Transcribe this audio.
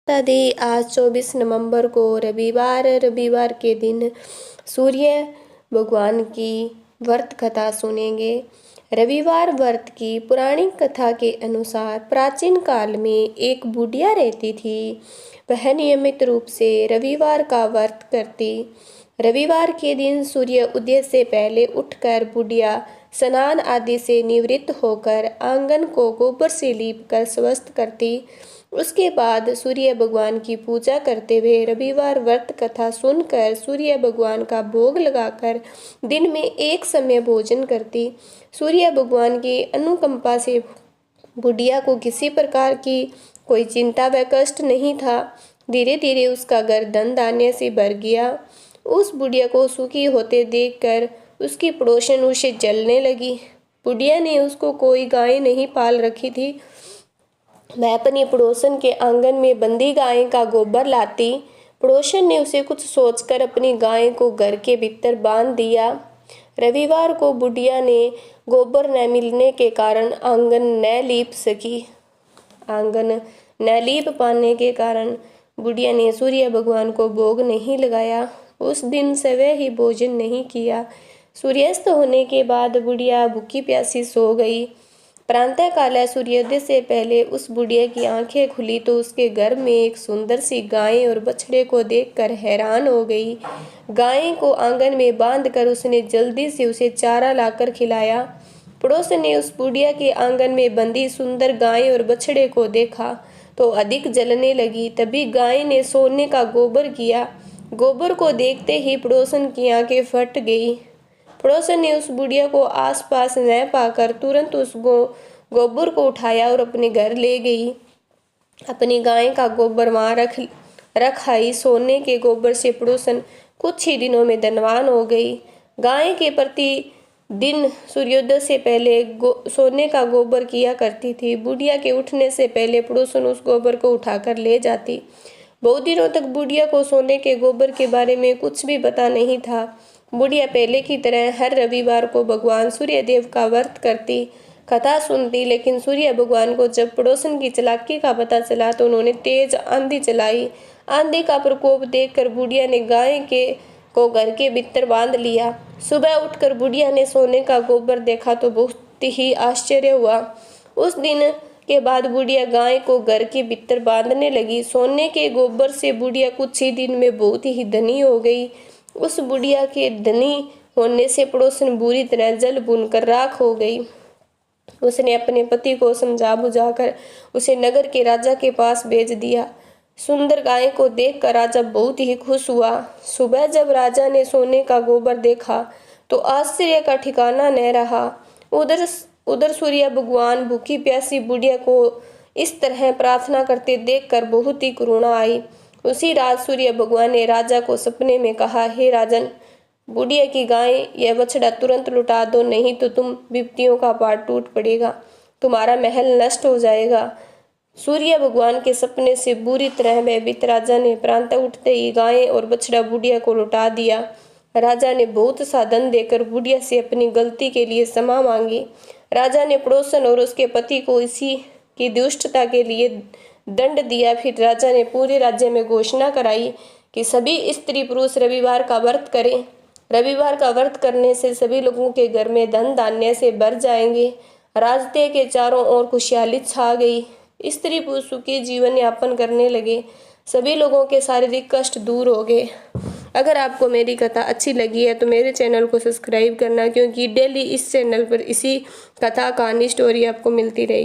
दी आज 24 नवंबर को रविवार के दिन सूर्य भगवान की व्रत कथा सुनेंगे। रविवार व्रत की पौराणिक कथा के अनुसार प्राचीन काल में एक बुढ़िया रहती थी। वह नियमित रूप से रविवार का व्रत करती। रविवार के दिन सूर्य उदय से पहले उठकर बुढ़िया स्नान आदि से निवृत्त होकर आंगन को गोबर से लीपकर स्वस्थ करती। उसके बाद सूर्य भगवान की पूजा करते हुए रविवार व्रत कथा सुनकर सूर्य भगवान का भोग लगाकर दिन में एक समय भोजन करती। सूर्य भगवान की अनुकंपा से बुढ़िया को किसी प्रकार की कोई चिंता व कष्ट नहीं था। धीरे धीरे उसका घर धन धान्य से भर गया। उस बुढ़िया को सुखी होते देखकर उसकी पड़ोसन उसे जलने लगी। बुढ़िया ने उसको कोई गाय नहीं पाल रखी थी। वह अपनी पड़ोसन के आंगन में बंदी गाय का गोबर लाती। पड़ोसन ने उसे कुछ सोचकर अपनी गाय को घर के भीतर बांध दिया। रविवार को बुढ़िया ने गोबर न मिलने के कारण आंगन न लीप सकी। आंगन न लीप पाने के कारण बुढ़िया ने सूर्य भगवान को भोग नहीं लगाया। उस दिन से वह ही भोजन नहीं किया। सूर्यास्त होने के बाद बुढ़िया भूखी प्यासी सो गई। प्रातः काल सूर्योदय से पहले उस बुढ़िया की आंखें खुली तो उसके घर में एक सुंदर सी गाय और बछड़े को देखकर हैरान हो गई। गाय को आंगन में बांधकर उसने जल्दी से उसे चारा लाकर खिलाया। पड़ोसन ने उस बुढ़िया के आंगन में बंधी सुंदर गाय और बछड़े को देखा तो अधिक जलने लगी। तभी गाय ने सोने का गोबर किया। गोबर को देखते ही पड़ोसन की आंखें फट गई। पड़ोसन ने उस बुढ़िया को आसपास न पाकर तुरंत उस गोबर को उठाया और अपने घर ले गई। अपनी गाय का गोबर वहां रख आई। सोने के गोबर से पड़ोसन कुछ ही दिनों में धनवान हो गई। गाय के प्रति दिन सूर्योदय से पहले सोने का गोबर किया करती थी। बुढ़िया के उठने से पहले पड़ोसन उस गोबर को उठाकर ले जाती। बहुत दिनों तक बुढ़िया को सोने के गोबर के बारे में कुछ भी पता नहीं था। बुढ़िया पहले की तरह हर रविवार को भगवान सूर्यदेव का व्रत करती, कथा सुनती। लेकिन सूर्य भगवान को जब पड़ोसन की चालाकी का पता चला तो उन्होंने तेज आंधी चलाई। आंधी का प्रकोप देखकर बुढ़िया ने गाय को घर के भीतर बांध लिया। सुबह उठकर बुढ़िया ने सोने का गोबर देखा तो बहुत ही आश्चर्य हुआ। उस दिन के बाद बुढ़िया गाय को घर के भीतर बांधने लगी। सोने के गोबर से बुढ़िया कुछ ही दिन में बहुत ही धनी हो गई। उस बुढ़िया के धनी होने से पड़ोसन बुरी तरह जल भूनकर राख हो गई। उसने अपने पति को समझा बुझाकर उसे नगर के राजा के पास भेज दिया। सुंदर गाय को देखकर राजा बहुत ही खुश हुआ। सुबह जब राजा ने सोने का गोबर देखा तो आश्चर्य का ठिकाना न रहा। उधर सूर्य भगवान भूखी प्यासी बुढ़िया को इस तरह प्रार्थना करते देखकर बहुत ही करुणा आई। उसी रात सूर्य भगवान ने राजा को सपने में कहा, हे राजन, बुढ़िया की गाय यह बछड़ा तुरंत लुटा दो, नहीं तो तुम विपत्तियों का पहाड़ टूट पड़ेगा, तुम्हारा महल नष्ट हो जाएगा। सूर्य भगवान के सपने से बुरी तरह भयभीत राजा ने प्रातः उठते ही गाय और बछड़ा बुढ़िया को लुटा दिया। राजा ने बहुत सा धन देकर बुढ़िया से अपनी गलती के लिए क्षमा मांगी। राजा ने पड़ोसन और उसके पति को इसी की दुष्टता के लिए दंड दिया। फिर राजा ने पूरे राज्य में घोषणा कराई कि सभी स्त्री पुरुष रविवार का व्रत करें। रविवार का व्रत करने से सभी लोगों के घर में धन धान्य से भर जाएंगे। रास्ते के चारों ओर खुशहाली छा गई। स्त्री पुरुष सुखी जीवन यापन करने लगे। सभी लोगों के शारीरिक कष्ट दूर हो गए। अगर आपको मेरी कथा अच्छी लगी है तो मेरे चैनल को सब्सक्राइब करना, क्योंकि डेली इस चैनल पर इसी कथा कहानी स्टोरी आपको मिलती रहेगी।